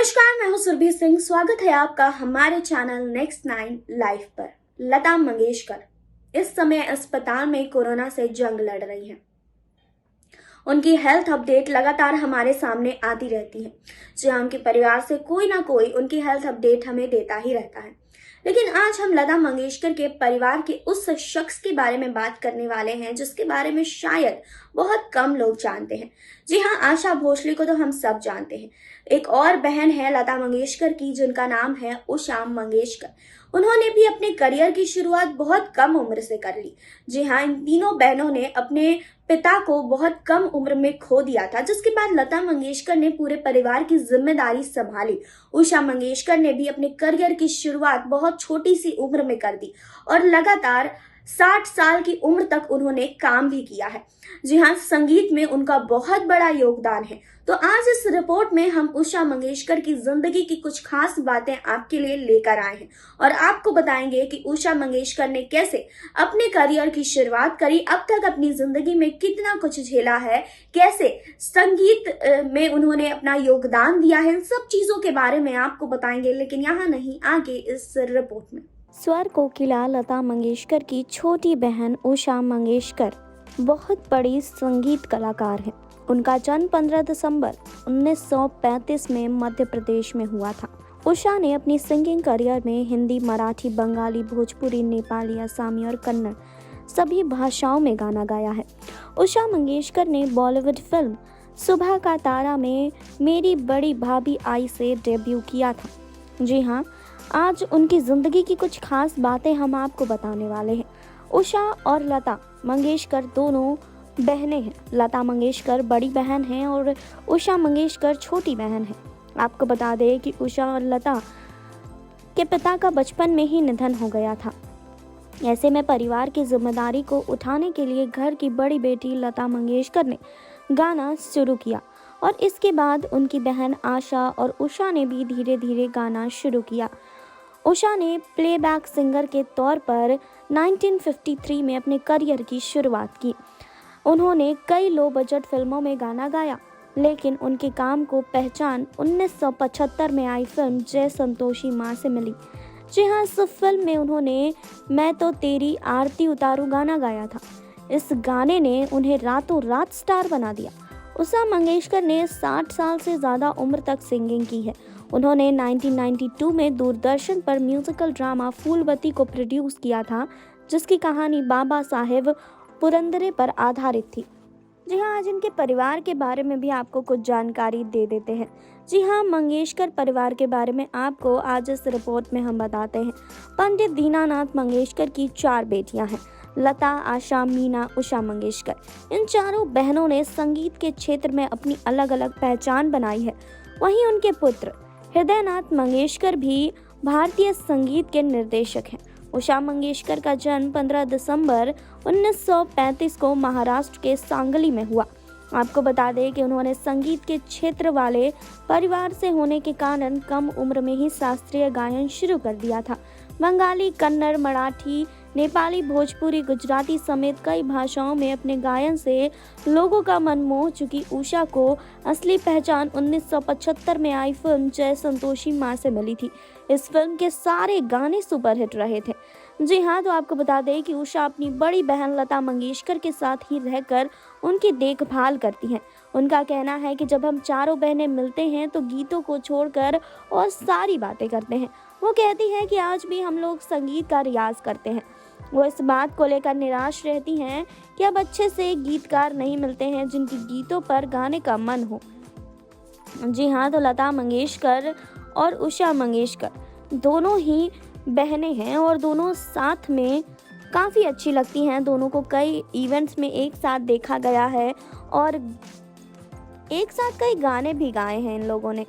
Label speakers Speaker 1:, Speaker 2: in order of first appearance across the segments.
Speaker 1: नमस्कार, मैं हूं सुरभि सिंह। स्वागत है आपका हमारे चैनल नेक्स्ट 9 लाइव पर। लता मंगेशकर इस समय अस्पताल में कोरोना से जंग लड़ रही हैं। उनकी हेल्थ अपडेट लगातार हमारे सामने आती रहती है। जी हाँ, उनके परिवार से कोई ना कोई उनकी हेल्थ अपडेट हमें देता ही रहता है। लेकिन आज हम लता मंगेशकर के परिवार के उस शख्स के बारे में बात करने वाले हैं जिसके बारे में शायद बहुत कम लोग जानते हैं। जी हाँ, आशा भोसले को तो हम सब जानते हैं। एक और बहन है लता मंगेशकर की जिनका नाम है उषा मंगेशकर। उन्होंने भी अपने करियर की शुरुआत बहुत कम उम्र से कर ली। जी हाँ, इन तीनों बहनों ने अपने पिता को बहुत कम उम्र में खो दिया था, जिसके बाद लता मंगेशकर ने पूरे परिवार की जिम्मेदारी संभाली। उषा मंगेशकर ने भी अपने करियर की शुरुआत बहुत छोटी सी उम्र में कर दी और लगातार 60 साल की उम्र तक उन्होंने काम भी किया है। जी हाँ, संगीत में उनका बहुत बड़ा योगदान है। तो आज इस रिपोर्ट में हम उषा मंगेशकर की जिंदगी की कुछ खास बातें आपके लिए लेकर आए हैं और आपको बताएंगे कि उषा मंगेशकर ने कैसे अपने करियर की शुरुआत करी, अब तक अपनी जिंदगी में कितना कुछ झेला है, कैसे संगीत में उन्होंने अपना योगदान दिया है। इन सब चीजों के बारे में आपको बताएंगे, लेकिन यहाँ नहीं, आगे इस रिपोर्ट में।
Speaker 2: स्वर कोकिला लता मंगेशकर की छोटी बहन उषा मंगेशकर बहुत बड़ी संगीत कलाकार है। उनका जन्म 15 दिसंबर 1935 में मध्य प्रदेश में हुआ था। उषा ने अपनी सिंगिंग करियर में हिंदी, मराठी, बंगाली, भोजपुरी, नेपाली, असमी और कन्नड़ सभी भाषाओं में गाना गाया है। उषा मंगेशकर ने बॉलीवुड फिल्म सुबह का तारा में मेरी बड़ी भाभी आई से डेब्यू किया था। जी हाँ, आज उनकी ज़िंदगी की कुछ खास बातें हम आपको बताने वाले हैं। उषा और लता मंगेशकर दोनों बहनें हैं। लता मंगेशकर बड़ी बहन हैं और उषा मंगेशकर छोटी बहन है। आपको बता दें कि उषा और लता के पिता का बचपन में ही निधन हो गया था। ऐसे में परिवार की जिम्मेदारी को उठाने के लिए घर की बड़ी बेटी लता मंगेशकर ने गाना शुरू किया और इसके बाद उनकी बहन आशा और उषा ने भी धीरे धीरे गाना शुरू किया। उषा ने प्लेबैक सिंगर के तौर पर 1953 में अपने करियर की शुरुआत की। उन्होंने कई लो बजट फिल्मों में गाना गाया, लेकिन उनके काम को पहचान 1975 में आई फिल्म जय संतोषी माँ से मिली। जी हाँ, इस फिल्म में उन्होंने मैं तो तेरी आरती उतारू गाना गाया था। इस गाने ने उन्हें रातों रात स्टार बना दिया। उषा मंगेशकर ने 60 साल से ज़्यादा उम्र तक सिंगिंग की है। उन्होंने 1992 में दूरदर्शन पर म्यूजिकल ड्रामा फूलवती को प्रोड्यूस किया था, जिसकी कहानी बाबा साहेब पुरंदरे पर आधारित थी। जी हाँ, आज इनके परिवार के बारे में भी आपको कुछ जानकारी दे देते हैं। जी हाँ, मंगेशकर परिवार के बारे में आपको आज इस रिपोर्ट में हम बताते हैं। पंडित दीनानाथ मंगेशकर की 4 बेटियां हैं, लता, आशा, मीना, उषा मंगेशकर। इन चारों बहनों ने संगीत के क्षेत्र में अपनी अलग अलग पहचान बनाई है। वहीं उनके पुत्र हृदयनाथ मंगेशकर भी भारतीय संगीत के निर्देशक हैं। उषा मंगेशकर का जन्म 15 दिसंबर 1935 को महाराष्ट्र के सांगली में हुआ। आपको बता दें कि उन्होंने संगीत के क्षेत्र वाले परिवार से होने के कारण कम उम्र में ही शास्त्रीय गायन शुरू कर दिया था। बंगाली, कन्नड़, मराठी, नेपाली, भोजपुरी, गुजराती समेत कई भाषाओं में अपने गायन से लोगों का मन मोह चुकी उषा को असली पहचान 1975 में आई फिल्म जय संतोषी माँ से मिली थी। इस फिल्म के सारे गाने सुपरहिट रहे थे। जी हाँ, तो आपको बता दें कि उषा अपनी बड़ी बहन लता मंगेशकर के साथ ही रहकर उनकी देखभाल करती हैं। उनका कहना है कि जब हम चारों बहनें मिलते हैं तो गीतों को छोड़कर और सारी बातें करते हैं। वो कहती हैं कि आज भी हम लोग संगीत का रियाज करते हैं। वो इस बात को लेकर निराश रहती हैं कि अब अच्छे से गीतकार नहीं मिलते हैं जिनकी गीतों पर गाने का मन हो। जी हाँ, तो लता मंगेशकर और उषा मंगेशकर दोनों ही बहनें हैं और दोनों साथ में काफ़ी अच्छी लगती हैं। दोनों को कई इवेंट्स में एक साथ देखा गया है और एक साथ कई गाने भी गाए हैं इन लोगों ने।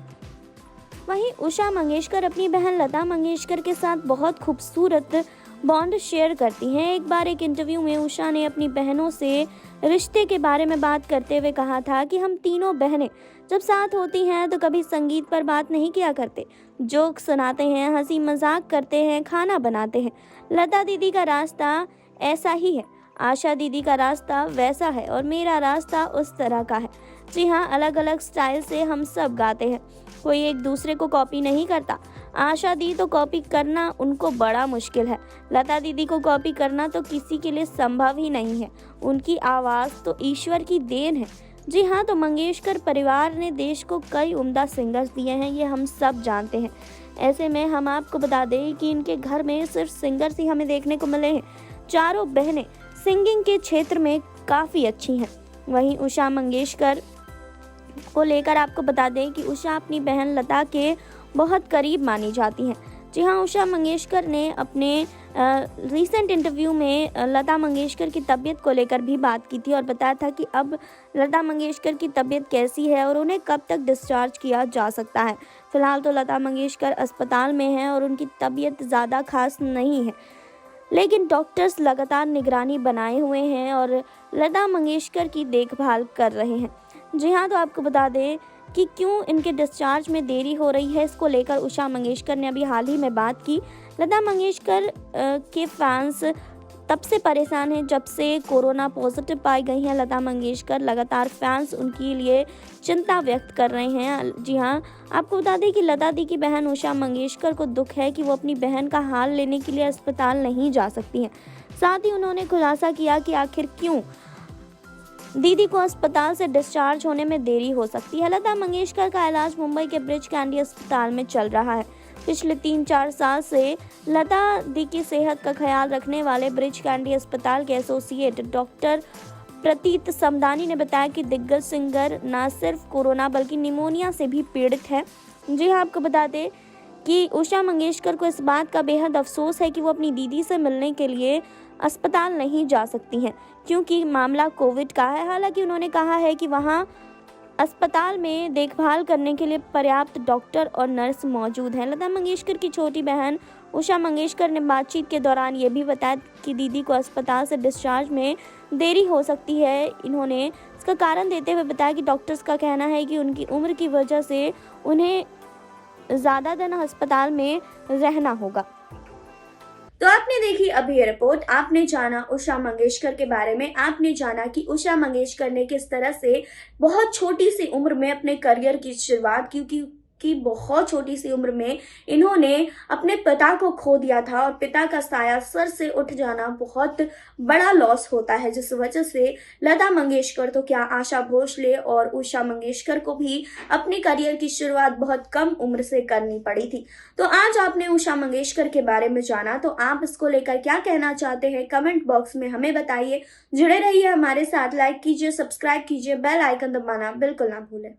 Speaker 2: वहीं उषा मंगेशकर अपनी बहन लता मंगेशकर के साथ बहुत खूबसूरत बॉन्ड शेयर करती हैं। एक बार एक इंटरव्यू में उषा ने अपनी बहनों से रिश्ते के बारे में बात करते हुए कहा था कि हम तीनों बहनें जब साथ होती हैं तो कभी संगीत पर बात नहीं किया करते, जोक सुनाते हैं, हंसी मजाक करते हैं, खाना बनाते हैं। लता दीदी का रास्ता ऐसा ही है, आशा दीदी का रास्ता वैसा है और मेरा रास्ता उस तरह का है। जी हाँ, अलग अलग स्टाइल से हम सब गाते हैं। कोई एक दूसरे को कॉपी नहीं करता। आशा दी तो कॉपी करना उनको बड़ा मुश्किल है। लता दीदी को कॉपी करना तो किसी के लिए संभव ही नहीं है। उनकी आवाज़ तो ईश्वर की देन है। जी हाँ, तो मंगेशकर परिवार ने देश को कई उम्दा सिंगर्स दिए हैं, ये हम सब जानते हैं। ऐसे में हम आपको बता दें कि इनके घर में सिर्फ सिंगर्स ही हमें देखने को मिले हैं। चारों बहनें सिंगिंग के क्षेत्र में काफ़ी अच्छी हैं। वहीं उषा मंगेशकर को लेकर आपको बता दें कि उषा अपनी बहन लता के बहुत करीब मानी जाती हैं। जी हाँ, उषा मंगेशकर ने अपने रीसेंट इंटरव्यू में लता मंगेशकर की तबीयत को लेकर भी बात की थी और बताया था कि अब लता मंगेशकर की तबीयत कैसी है और उन्हें कब तक डिस्चार्ज किया जा सकता है। फिलहाल तो लता मंगेशकर अस्पताल में हैं और उनकी तबीयत ज़्यादा खास नहीं है, लेकिन डॉक्टर्स लगातार निगरानी बनाए हुए हैं और लता मंगेशकर की देखभाल कर रहे हैं। जी हाँ, तो आपको बता दें कि क्यों इनके डिस्चार्ज में देरी हो रही है, इसको लेकर उषा मंगेशकर ने अभी हाल ही में बात की। लता मंगेशकर के फैंस तब से परेशान हैं जब से कोरोना पॉजिटिव पाई गई हैं लता मंगेशकर। लगातार फैंस उनके लिए चिंता व्यक्त कर रहे हैं। जी हाँ, आपको बता दें कि लता दी की बहन उषा मंगेशकर को दुख है कि वो अपनी बहन का हाल लेने के लिए अस्पताल नहीं जा सकती हैं। साथ ही उन्होंने खुलासा किया कि आखिर क्यों दीदी को अस्पताल से डिस्चार्ज होने में देरी हो सकती है। लता मंगेशकर का इलाज मुंबई के ब्रिच कैंडी अस्पताल में चल रहा है। पिछले 3-4 साल से लता दी की सेहत का ख्याल रखने वाले ब्रिच कैंडी अस्पताल के एसोसिएट डॉक्टर प्रतीत समदानी ने बताया कि दिग्गज सिंगर न सिर्फ कोरोना बल्कि निमोनिया से भी पीड़ित है। जी हाँ, आपको बता दें कि उषा मंगेशकर को इस बात का बेहद अफसोस है कि वो अपनी दीदी से मिलने के लिए अस्पताल नहीं जा सकती हैं क्योंकि मामला कोविड का है। हालांकि उन्होंने कहा है कि वहां अस्पताल में देखभाल करने के लिए पर्याप्त डॉक्टर और नर्स मौजूद हैं। लता मंगेशकर की छोटी बहन उषा मंगेशकर ने बातचीत के दौरान ये भी बताया कि दीदी को अस्पताल से डिस्चार्ज में देरी हो सकती है। इन्होंने इसका कारण देते हुए बताया कि डॉक्टर्स का कहना है कि उनकी उम्र की वजह से उन्हें ज़्यादा दिन अस्पताल में रहना होगा।
Speaker 1: तो आपने देखी अभी ये रिपोर्ट, आपने जाना उषा मंगेशकर के बारे में। आपने जाना कि उषा मंगेशकर ने किस तरह से बहुत छोटी सी उम्र में अपने करियर की शुरुआत की बहुत छोटी सी उम्र में इन्होंने अपने पिता को खो दिया था और पिता का साया सर से उठ जाना बहुत बड़ा लॉस होता है, जिस वजह से लता मंगेशकर तो क्या आशा भोसले और उषा मंगेशकर को भी अपने करियर की शुरुआत बहुत कम उम्र से करनी पड़ी थी। तो आज आपने उषा मंगेशकर के बारे में जाना, तो आप इसको लेकर क्या कहना चाहते हैं कमेंट बॉक्स में हमें बताइए। जुड़े रहिए हमारे साथ, लाइक कीजिए, सब्सक्राइब कीजिए, बेल आइकन दबाना बिल्कुल ना भूलें।